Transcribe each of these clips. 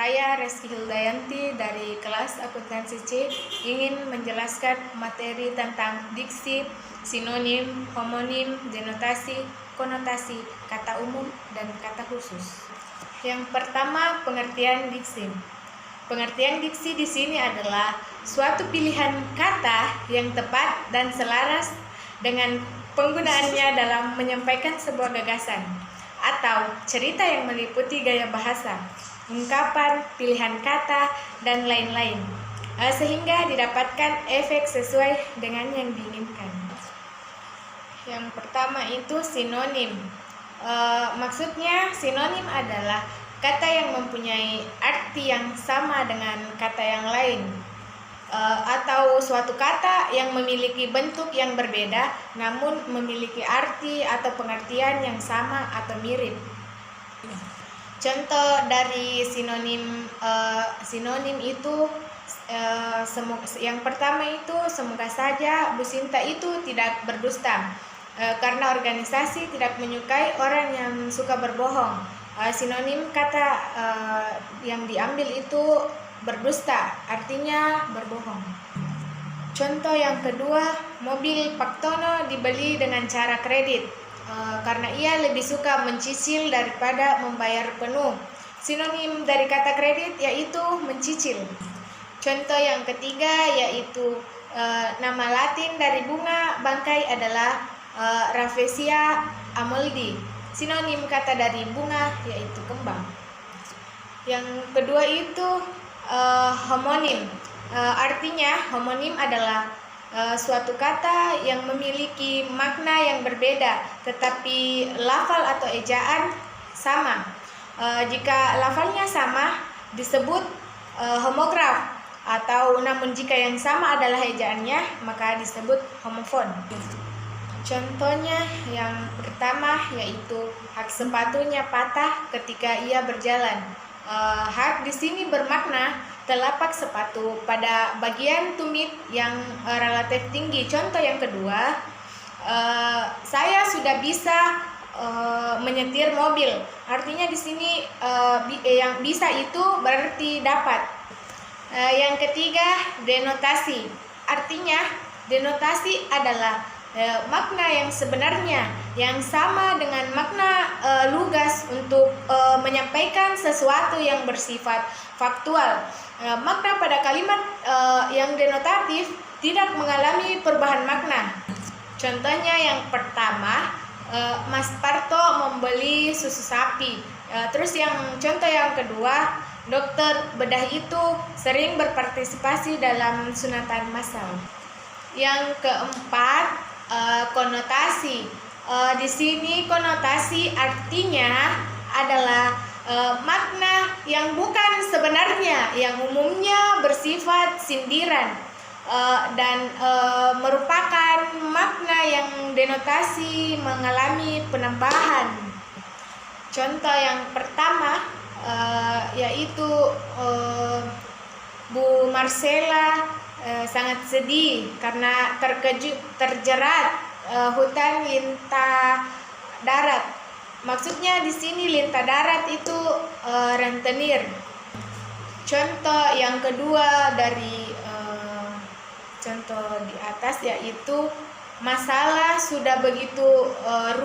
Saya Reski Hildayanti dari kelas akuntansi C ingin menjelaskan materi tentang diksi, sinonim, homonim, denotasi, konotasi, kata umum, dan kata khusus. Yang pertama, pengertian diksi. Pengertian diksi di sini adalah suatu pilihan kata yang tepat dan selaras dengan penggunaannya dalam menyampaikan sebuah gagasan atau cerita yang meliputi gaya bahasa, ungkapan, pilihan kata, dan lain-lain, sehingga didapatkan efek sesuai dengan yang diinginkan. Yang pertama itu sinonim. Maksudnya sinonim adalah kata yang mempunyai arti yang sama dengan kata yang lain, atau suatu kata yang memiliki bentuk yang berbeda namun memiliki arti atau pengertian yang sama atau mirip. Contoh dari sinonim itu yang pertama itu semoga saja Bu Sinta itu tidak berdusta, karena organisasi tidak menyukai orang yang suka berbohong. Sinonim kata yang diambil itu berdusta, artinya berbohong. Contoh yang kedua, mobil Pak Tono dibeli dengan cara kredit, karena ia lebih suka mencicil daripada membayar penuh. Sinonim dari kata kredit yaitu mencicil. Contoh yang ketiga yaitu nama Latin dari bunga bangkai adalah Rafflesia amoldi. Sinonim kata dari bunga yaitu kembang. Yang kedua itu homonim. Artinya homonim adalah suatu kata yang memiliki makna yang berbeda tetapi lafal atau ejaan sama. Jika lafalnya sama disebut homograf, atau namun jika yang sama adalah ejaannya maka disebut homofon. Contohnya yang pertama yaitu hak sepatunya patah ketika ia berjalan. Hak di sini bermakna telapak sepatu pada bagian tumit yang relatif tinggi. Contoh yang kedua, saya sudah bisa menyetir mobil. Artinya di sini yang bisa itu berarti dapat. Yang ketiga, denotasi. Artinya denotasi adalah makna yang sebenarnya yang sama dengan makna lugas untuk menyampaikan sesuatu yang bersifat faktual. Makna pada kalimat yang denotatif tidak mengalami perubahan makna. Contohnya yang pertama, Mas Parto membeli susu sapi. Terus yang contoh yang kedua, dokter bedah itu sering berpartisipasi dalam sunatan massal. Yang keempat, konotasi. Di sini konotasi artinya adalah makna yang bukan sebenarnya, yang umumnya bersifat sindiran dan merupakan makna yang denotasi mengalami penambahan. Contoh yang pertama yaitu Bu Marcella sangat sedih karena terjerat hutan lintah darat. Maksudnya di sini lintah darat itu rentenir. Contoh yang kedua dari contoh di atas yaitu masalah sudah begitu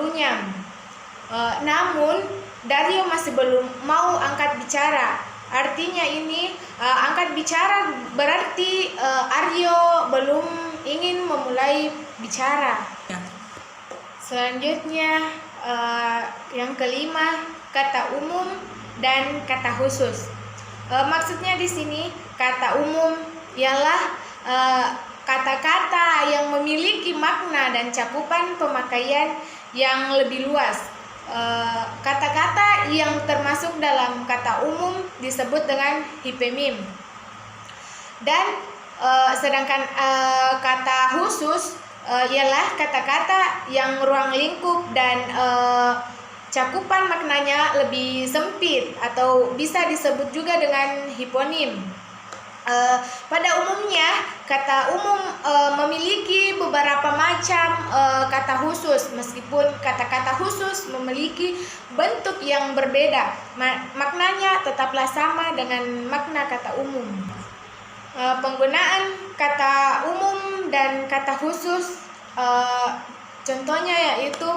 runyam, namun Dario masih belum mau angkat bicara. Artinya ini angkat bicara berarti Aryo belum ingin memulai bicara. Selanjutnya yang kelima, kata umum dan kata khusus. Maksudnya di sini kata umum ialah kata-kata yang memiliki makna dan cakupan pemakaian yang lebih luas. Kata-kata yang termasuk dalam kata umum disebut dengan hipemim. Dan sedangkan kata khusus ialah kata-kata yang ruang lingkup dan cakupan maknanya lebih sempit atau bisa disebut juga dengan hiponim. Pada umumnya, kata umum memiliki beberapa macam kata khusus, meskipun kata-kata khusus memiliki bentuk yang berbeda. Maknanya tetaplah sama dengan makna kata umum. Penggunaan kata umum dan kata khusus, contohnya yaitu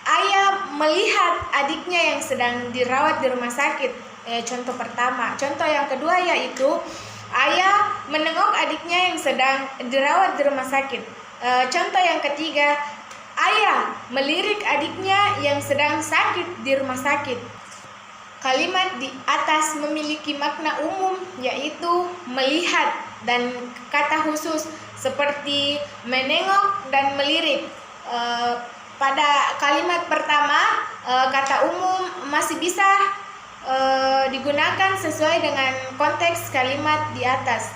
ayah melihat adiknya yang sedang dirawat di rumah sakit. Contoh pertama. Contoh yang kedua yaitu ayah menengok adiknya yang sedang dirawat di rumah sakit. Contoh yang ketiga, ayah melirik adiknya yang sedang sakit di rumah sakit. Kalimat di atas memiliki makna umum yaitu melihat dan kata khusus seperti menengok dan melirik. Pada kalimat pertama, kata umum masih bisa digunakan sesuai dengan konteks kalimat di atas.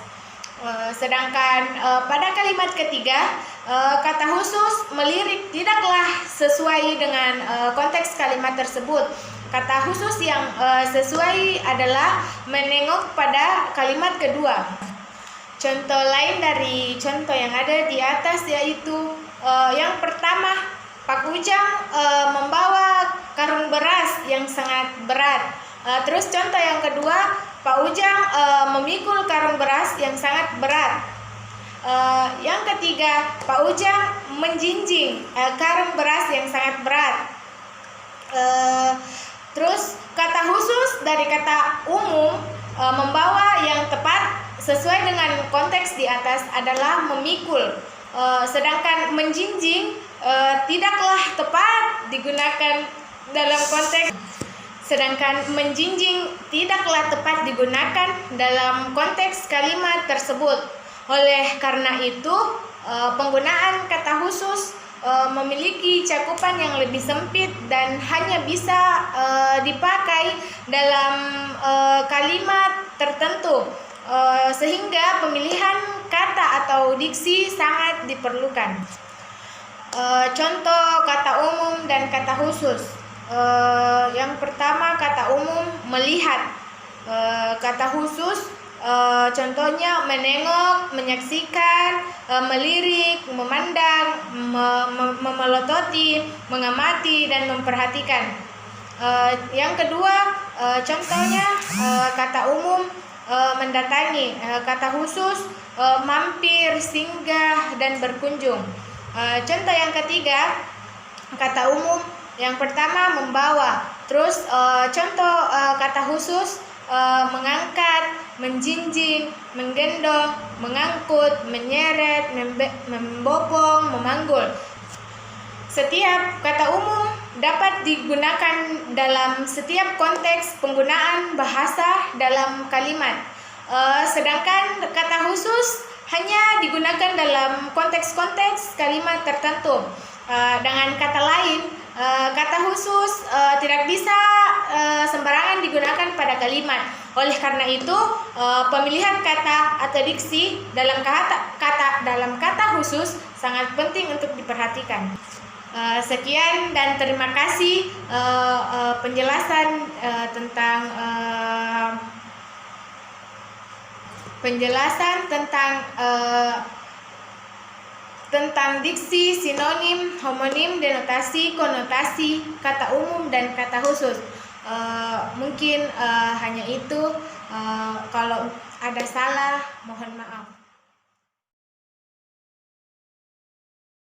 Sedangkan pada kalimat ketiga, kata khusus melirik tidaklah sesuai dengan konteks kalimat tersebut. Kata khusus yang sesuai adalah menengok pada kalimat kedua. Contoh lain dari contoh yang ada di atas yaitu yang pertama, Pak Ujang membawa karung beras yang sangat berat. Terus contoh yang kedua, Pak Ujang memikul karung beras yang sangat berat. Yang ketiga, Pak Ujang menjinjing karung beras yang sangat berat. Terus kata khusus dari kata umum membawa yang tepat sesuai dengan konteks di atas adalah memikul. Sedangkan menjinjing tidaklah tepat digunakan dalam konteks. Sedangkan menjinjing tidaklah tepat digunakan dalam konteks kalimat tersebut. Oleh karena itu, penggunaan kata khusus memiliki cakupan yang lebih sempit dan hanya bisa dipakai dalam kalimat tertentu, sehingga pemilihan kata atau diksi sangat diperlukan. Contoh kata umum dan kata khusus. Yang pertama, kata umum melihat. Kata khusus contohnya menengok, menyaksikan, melirik, memandang, memelototi, mengamati, dan memperhatikan. Yang kedua, contohnya kata umum mendatangi. Kata khusus mampir, singgah, dan berkunjung. Contoh yang ketiga, kata umum yang pertama membawa. Terus contoh kata khusus mengangkat, menjinjing, menggendong, mengangkut, menyeret, membopong, memanggul. Setiap kata umum dapat digunakan dalam setiap konteks penggunaan bahasa dalam kalimat. Sedangkan kata khusus hanya digunakan dalam konteks-konteks kalimat tertentu. Dengan kata lain, kata khusus tidak bisa sembarangan digunakan pada kalimat. Oleh karena itu, pemilihan kata atau diksi dalam kata khusus sangat penting untuk diperhatikan. Sekian dan terima kasih penjelasan tentang diksi, sinonim, homonim, denotasi, konotasi, kata umum, dan kata khusus. Mungkin hanya itu. Kalau ada salah, mohon maaf.